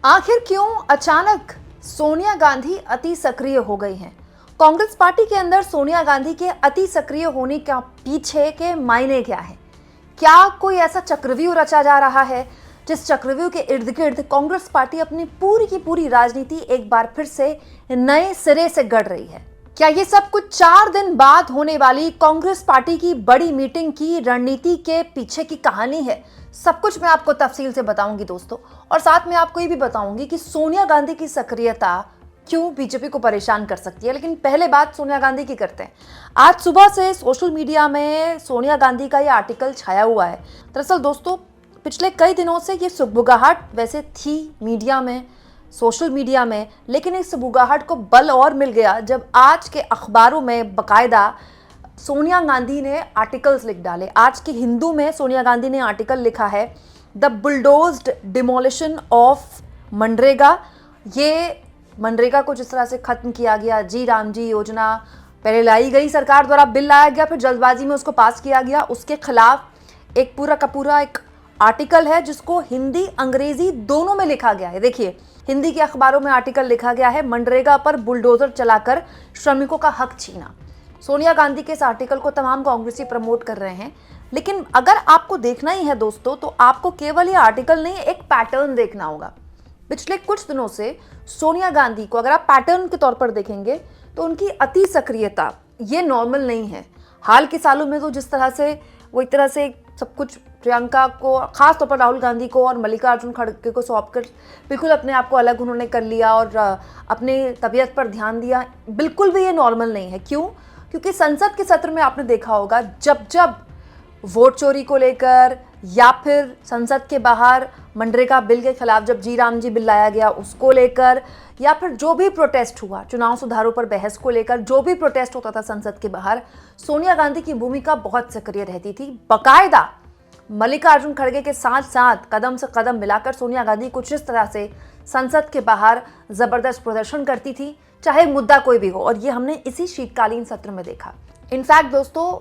आखिर क्यों अचानक सोनिया गांधी अति सक्रिय हो गई हैं? कांग्रेस पार्टी के अंदर सोनिया गांधी के अति सक्रिय होने का पीछे के मायने क्या है? क्या कोई ऐसा चक्रव्यूह रचा जा रहा है जिस चक्रव्यूह के इर्द गिर्द कांग्रेस पार्टी अपनी पूरी की पूरी राजनीति एक बार फिर से नए सिरे से गढ़ रही है? क्या ये सब कुछ 4 दिन बाद होने वाली कांग्रेस पार्टी की बड़ी मीटिंग की रणनीति के पीछे की कहानी है? सब कुछ मैं आपको तफसील से बताऊंगी दोस्तों, और साथ में आपको ये भी बताऊंगी कि सोनिया गांधी की सक्रियता क्यों बीजेपी को परेशान कर सकती है। लेकिन पहले बात सोनिया गांधी की करते हैं। आज सुबह से सोशल मीडिया में सोनिया गांधी का ये आर्टिकल छाया हुआ है। दरअसल दोस्तों, पिछले कई दिनों से ये सुगबुगाहट वैसे थी मीडिया में, सोशल मीडिया में, लेकिन इस सुगबुगाहट को बल और मिल गया जब आज के अखबारों में बाकायदा सोनिया गांधी ने आर्टिकल्स लिख डाले। आज के हिंदू में सोनिया गांधी ने आर्टिकल लिखा है, द बुलडोज्ड डिमोलिशन ऑफ मनरेगा। ये मनरेगा को जिस तरह से खत्म किया गया, जी राम जी योजना पहले लाई गई, सरकार द्वारा बिल लाया गया, फिर जल्दबाजी में उसको पास किया गया, उसके खिलाफ एक पूरा का पूरा एक आर्टिकल है जिसको हिंदी अंग्रेजी दोनों में लिखा गया है। देखिए, हिंदी के अखबारों में आर्टिकल लिखा गया है, मनरेगा पर बुलडोजर चलाकर श्रमिकों का हक छीना। सोनिया गांधी के इस आर्टिकल को तमाम कांग्रेसी प्रमोट कर रहे हैं। लेकिन अगर आपको देखना ही है दोस्तों, तो आपको केवल ये आर्टिकल नहीं, एक पैटर्न देखना होगा। पिछले कुछ दिनों से सोनिया गांधी को अगर आप पैटर्न के तौर पर देखेंगे तो उनकी अति सक्रियता ये नॉर्मल नहीं है। हाल के सालों में तो जिस तरह से वो एक तरह से सब कुछ प्रियंका को, खास तौर पर राहुल गांधी को और मल्लिकार्जुन खड़गे को सौंपकर बिल्कुल अपने आप को अलग उन्होंने कर लिया और अपने तबीयत पर ध्यान दिया, बिल्कुल भी ये नॉर्मल नहीं है। क्यों? क्योंकि संसद के सत्र में आपने देखा होगा, जब जब वोट चोरी को लेकर या फिर संसद के बाहर मनरेगा बिल के खिलाफ जब जी राम जी बिल लाया गया उसको लेकर, या फिर जो भी प्रोटेस्ट हुआ चुनाव सुधारों पर बहस को लेकर, जो भी प्रोटेस्ट होता था संसद के बाहर, सोनिया गांधी की भूमिका बहुत सक्रिय रहती थी। बाकायदा मल्लिकार्जुन खड़गे के साथ साथ कदम से कदम मिलाकर सोनिया गांधी कुछ इस तरह से संसद के बाहर जबरदस्त प्रदर्शन करती थी, चाहे मुद्दा कोई भी हो, और ये हमने इसी शीतकालीन सत्र में देखा। इनफैक्ट दोस्तों,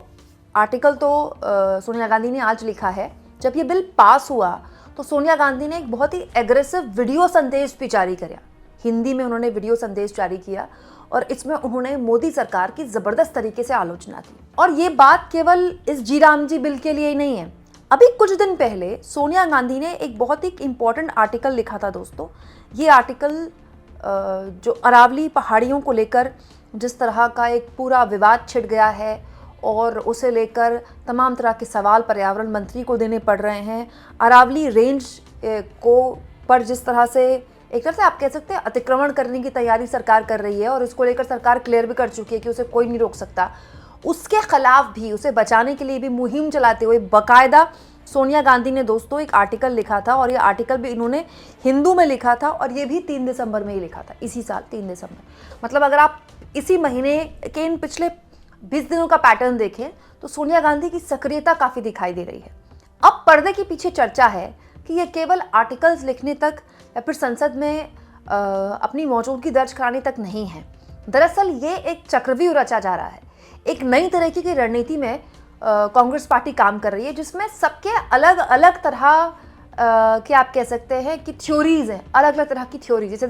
आर्टिकल तो सोनिया गांधी ने आज लिखा है। जब ये बिल पास हुआ तो सोनिया गांधी ने एक बहुत ही एग्रेसिव वीडियो संदेश भी जारी किया। हिंदी में उन्होंने वीडियो संदेश जारी किया और इसमें उन्होंने मोदी सरकार की जबरदस्त तरीके से आलोचना की। और ये बात केवल इस जी राम जी बिल के लिए ही नहीं है। अभी कुछ दिन पहले सोनिया गांधी ने एक बहुत ही इंपॉर्टेंट आर्टिकल लिखा था दोस्तों। ये आर्टिकल जो अरावली पहाड़ियों को लेकर जिस तरह का एक पूरा विवाद छिड़ गया है और उसे लेकर तमाम तरह के सवाल पर्यावरण मंत्री को देने पड़ रहे हैं। अरावली रेंज को पर जिस तरह से एक तरह से आप कह सकते हैं अतिक्रमण करने की तैयारी सरकार कर रही है, और इसको लेकर सरकार क्लियर भी कर चुकी है कि उसे कोई नहीं रोक सकता। उसके खिलाफ भी, उसे बचाने के लिए भी मुहिम चलाते हुए बाकायदा सोनिया गांधी ने दोस्तों एक आर्टिकल लिखा था, और ये आर्टिकल भी इन्होंने हिंदू में लिखा था, और ये भी 3 दिसंबर में ही लिखा था, इसी साल 3 दिसंबर। मतलब अगर आप इसी महीने के इन पिछले 20 दिनों का पैटर्न देखें तो सोनिया गांधी की सक्रियता काफ़ी दिखाई दे रही है। अब पर्दे के पीछे चर्चा है कि ये केवल आर्टिकल्स लिखने तक या फिर संसद में अपनी मौजूदगी दर्ज कराने तक नहीं है। दरअसल ये एक चक्रव्यूह रचा जा रहा है। एक नई तरीके की रणनीति में कांग्रेस पार्टी काम कर रही है, जिसमें सबके अलग अलग तरह कि आप कह सकते हैं कि थ्योरीज हैं, अलग अलग तरह की थ्योरी। जैसे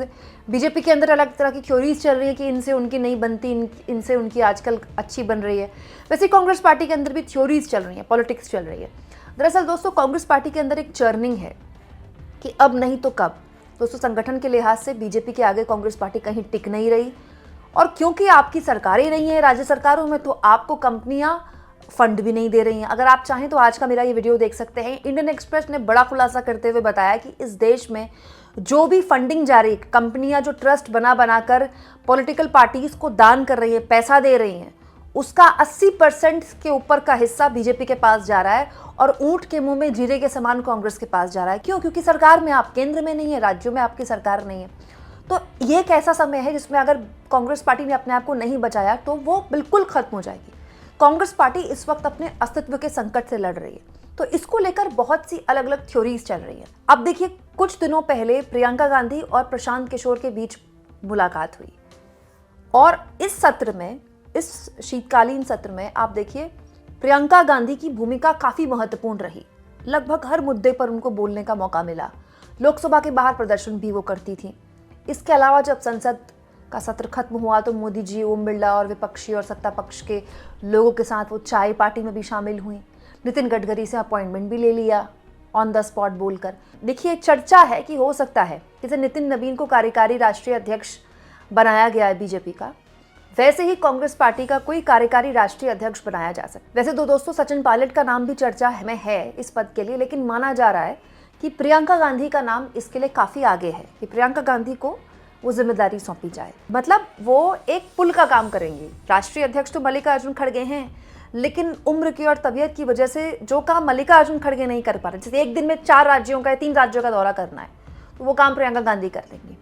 बीजेपी के अंदर अलग तरह की थ्योरीज चल रही है कि इनसे उनकी नहीं बनती, इनसे उनकी आजकल अच्छी बन रही है। वैसे कांग्रेस पार्टी के अंदर भी थ्योरीज चल रही हैं, पॉलिटिक्स चल रही है। दरअसल दोस्तों, कांग्रेस पार्टी के अंदर एक चर्निंग है कि अब नहीं तो कब। दोस्तों, संगठन के लिहाज से बीजेपी के आगे कांग्रेस पार्टी कहीं टिक नहीं रही, और क्योंकि आपकी सरकारें नहीं है राज्य सरकारों में, तो आपको कंपनियां फंड भी नहीं दे रही हैं। अगर आप चाहें तो आज का मेरा ये वीडियो देख सकते हैं। इंडियन एक्सप्रेस ने बड़ा खुलासा करते हुए बताया कि इस देश में जो भी फंडिंग जारी, कंपनियां जो ट्रस्ट बनाकर पॉलिटिकल पार्टीज को दान कर रही है, पैसा दे रही हैं, उसका 80% के ऊपर का हिस्सा बीजेपी के पास जा रहा है, और ऊंट के मुंह में जीरे के समान कांग्रेस के पास जा रहा है। क्यों? क्योंकि सरकार में आप केंद्र में नहीं है, राज्यों में आपकी सरकार नहीं है। तो ये एक ऐसा समय है जिसमें अगर कांग्रेस पार्टी ने अपने आप को नहीं बचाया तो वो बिल्कुल खत्म हो जाएगी। कांग्रेस पार्टी इस वक्त अपने अस्तित्व के संकट से लड़ रही है, तो इसको लेकर बहुत सी अलग अलग थ्योरीज चल रही है। अब देखिए, कुछ दिनों पहले प्रियंका गांधी और प्रशांत किशोर के बीच मुलाकात हुई, और इस सत्र में, इस शीतकालीन सत्र में आप देखिए प्रियंका गांधी की भूमिका काफी महत्वपूर्ण रही। लगभग हर मुद्दे पर उनको बोलने का मौका मिला। लोकसभा के बाहर प्रदर्शन भी वो करती थी। इसके अलावा जब संसद का सत्र खत्म हुआ तो मोदी जी, ओम बिरला और विपक्षी और सत्ता पक्ष के लोगों के साथ वो चाय पार्टी में भी शामिल हुई। नितिन गडकरी से अपॉइंटमेंट भी ले लिया ऑन द स्पॉट बोलकर। देखिए, चर्चा है कि हो सकता है जैसे नितिन नवीन को कार्यकारी राष्ट्रीय अध्यक्ष बनाया गया है बीजेपी का, वैसे ही कांग्रेस पार्टी का कोई कार्यकारी राष्ट्रीय अध्यक्ष बनाया जा सकता है। वैसे दोस्तों, सचिन पायलट का नाम भी चर्चा में है इस पद के लिए, लेकिन माना जा रहा है कि प्रियंका गांधी का नाम इसके लिए काफी आगे है कि प्रियंका गांधी को वो जिम्मेदारी सौंपी जाए। मतलब वो एक पुल का काम करेंगी। राष्ट्रीय अध्यक्ष तो मल्लिकार्जुन खड़गे हैं, लेकिन उम्र की और तबीयत की वजह से जो काम मल्लिकार्जुन खड़गे नहीं कर पा रहे, जैसे एक दिन में 4 राज्यों का या 3 राज्यों का दौरा करना है, तो वो काम प्रियंका गांधी कर लेंगी।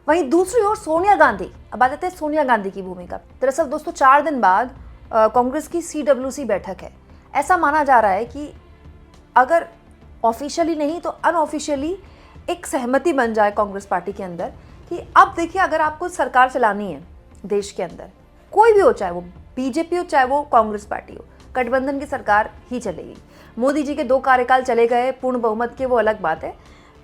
वहीं दूसरी ओर सोनिया गांधी, अब आ जाते हैं सोनिया गांधी की भूमिका। दरअसल दोस्तों, 4 दिन बाद कांग्रेस की CWC बैठक है। ऐसा माना जा रहा है कि अगर ऑफिशियली नहीं तो अनऑफिशियली एक सहमति बन जाए कांग्रेस पार्टी के अंदर कि अब देखिए, अगर आपको सरकार चलानी है देश के अंदर, कोई भी हो, चाहे वो बीजेपी हो चाहे वो कांग्रेस पार्टी हो, गठबंधन की सरकार ही चलेगी। मोदी जी के 2 कार्यकाल चले गए पूर्ण बहुमत के, वो अलग बात है।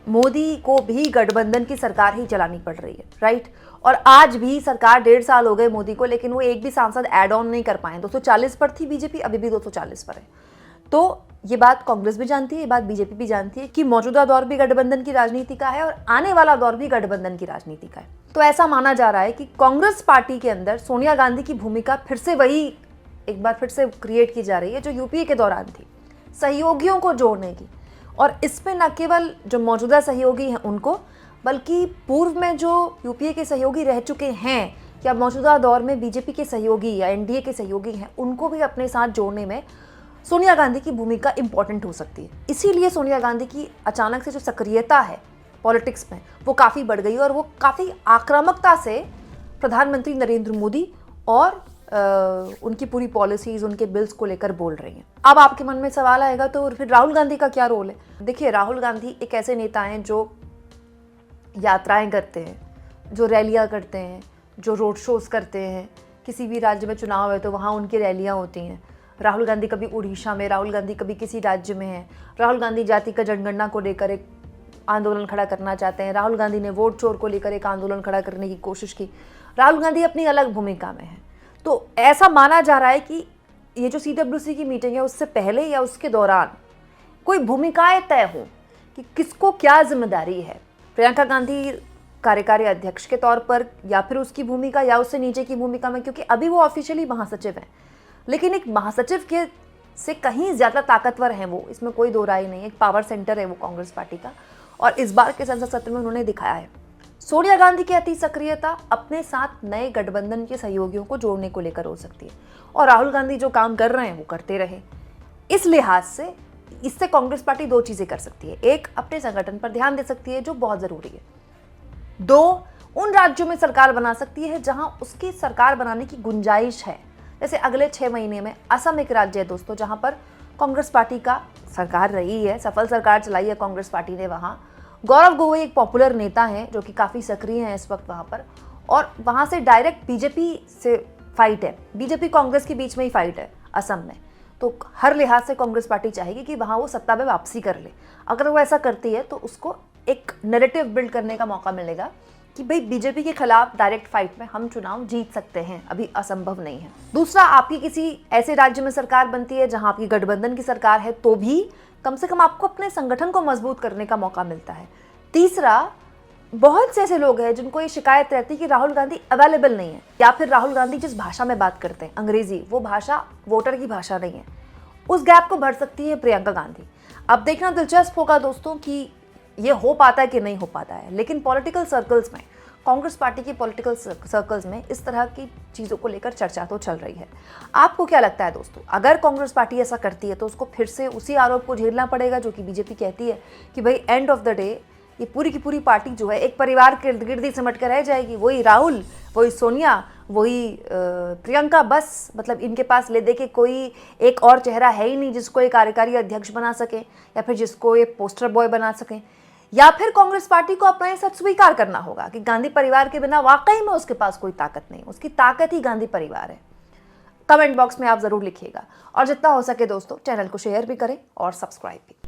मोदी को भी गठबंधन की सरकार ही चलानी पड़ रही है, राइट। और आज भी सरकार 1.5 साल हो गए मोदी को, लेकिन वो एक भी सांसद ऐड ऑन नहीं कर पाए। 240 पर थी बीजेपी, अभी भी 240 पर है। तो ये बात कांग्रेस भी जानती है, ये बात बीजेपी भी जानती है कि मौजूदा दौर भी गठबंधन की राजनीति का है और आने वाला दौर भी गठबंधन की राजनीति का है। तो ऐसा माना जा रहा है कि कांग्रेस पार्टी के अंदर सोनिया गांधी की भूमिका फिर से वही एक बार फिर से क्रिएट की जा रही है जो यूपीए के दौरान थी, सहयोगियों को जोड़ने की। और इसमें न केवल जो मौजूदा सहयोगी हैं उनको, बल्कि पूर्व में जो यूपीए के सहयोगी रह चुके हैं या मौजूदा दौर में बीजेपी के सहयोगी या एनडीए के सहयोगी हैं, उनको भी अपने साथ जोड़ने में सोनिया गांधी की भूमिका इंपॉर्टेंट हो सकती है। इसीलिए सोनिया गांधी की अचानक से जो सक्रियता है पॉलिटिक्स में, वो काफ़ी बढ़ गई और वो काफ़ी आक्रामकता से प्रधानमंत्री नरेंद्र मोदी और उनकी पूरी पॉलिसीज, उनके बिल्स को लेकर बोल रही हैं। अब आपके मन में सवाल आएगा, तो फिर राहुल गांधी का क्या रोल है? देखिए, राहुल गांधी एक ऐसे नेता हैं जो यात्राएं करते हैं, जो रैलियां करते हैं, जो रोड शोज करते हैं। किसी भी राज्य में चुनाव है तो वहाँ उनकी रैलियां होती हैं। राहुल गांधी कभी उड़ीसा में, राहुल गांधी कभी किसी राज्य में है। राहुल गांधी जाति का जनगणना को लेकर एक आंदोलन खड़ा करना चाहते हैं। राहुल गांधी ने वोट चोर को लेकर एक आंदोलन खड़ा करने की कोशिश की। राहुल गांधी अपनी अलग भूमिका में है। तो ऐसा माना जा रहा है कि ये जो CWC की मीटिंग है उससे पहले या उसके दौरान कोई भूमिकाएं तय हो कि किसको क्या जिम्मेदारी है। प्रियंका गांधी कार्यकारी अध्यक्ष के तौर पर, या फिर उसकी भूमिका या उससे नीचे की भूमिका में, क्योंकि अभी वो ऑफिशियली महासचिव हैं, लेकिन एक महासचिव के से कहीं ज़्यादा ताकतवर हैं वो, इसमें कोई दो राय नहीं है। एक पावर सेंटर है वो कांग्रेस पार्टी का, और इस बार के संसद सत्र में उन्होंने दिखाया है। सोनिया गांधी की अति सक्रियता अपने साथ नए गठबंधन के सहयोगियों को जोड़ने को लेकर हो सकती है, और राहुल गांधी जो काम कर रहे हैं वो करते रहे। इस लिहाज से इससे कांग्रेस पार्टी 2 चीज़ें कर सकती है। एक, अपने संगठन पर ध्यान दे सकती है जो बहुत ज़रूरी है। 2, उन राज्यों में सरकार बना सकती है जहां उसकी सरकार बनाने की गुंजाइश है। जैसे अगले 6 महीने में असम एक राज्य है दोस्तों जहां पर कांग्रेस पार्टी का सरकार रही है, सफल सरकार चलाई है कांग्रेस पार्टी ने। वहां गौरव गोगोई एक पॉपुलर नेता हैं जो कि काफ़ी सक्रिय हैं इस वक्त वहां पर, और वहां से डायरेक्ट बीजेपी से फाइट है, बीजेपी कांग्रेस के बीच में ही फाइट है असम में। तो हर लिहाज से कांग्रेस पार्टी चाहेगी कि वहाँ वो सत्ता में वापसी कर ले। अगर वो ऐसा करती है तो उसको एक नैरेटिव बिल्ड करने का मौका मिलेगा कि भाई बीजेपी के खिलाफ डायरेक्ट फाइट में हम चुनाव जीत सकते हैं, अभी असंभव नहीं है। दूसरा, आपकी किसी ऐसे राज्य में सरकार बनती है जहां आपकी गठबंधन की सरकार है, तो भी कम से कम आपको अपने संगठन को मजबूत करने का मौका मिलता है। तीसरा, बहुत से ऐसे लोग हैं जिनको ये शिकायत रहती है कि राहुल गांधी अवेलेबल नहीं है, या फिर राहुल गांधी जिस भाषा में बात करते हैं अंग्रेजी, वो भाषा वोटर की भाषा नहीं है। उस गैप को भर सकती है प्रियंका गांधी। अब देखना दिलचस्प होगा दोस्तों कि ये हो पाता है कि नहीं हो पाता है, लेकिन पॉलिटिकल सर्कल्स में, कांग्रेस पार्टी के पॉलिटिकल सर्कल्स में इस तरह की चीज़ों को लेकर चर्चा तो चल रही है। आपको क्या लगता है दोस्तों, अगर कांग्रेस पार्टी ऐसा करती है तो उसको फिर से उसी आरोप को झेलना पड़ेगा जो कि बीजेपी कहती है कि भाई एंड ऑफ द डे ये पूरी की पूरी पार्टी जो है एक परिवार के इर्द गिर्द ही सिमट कर रह जाएगी। वही राहुल, वही सोनिया, वही प्रियंका, बस मतलब इनके पास ले दे के कोई एक और चेहरा है ही नहीं जिसको ये कार्यकारी अध्यक्ष बना सके, या फिर जिसको ये पोस्टर बॉय बना सकें। या फिर कांग्रेस पार्टी को अपना ये सच स्वीकार करना होगा कि गांधी परिवार के बिना वाकई में उसके पास कोई ताकत नहीं, उसकी ताकत ही गांधी परिवार है। कमेंट बॉक्स में आप जरूर लिखिएगा, और जितना हो सके दोस्तों चैनल को शेयर भी करें और सब्सक्राइब भी।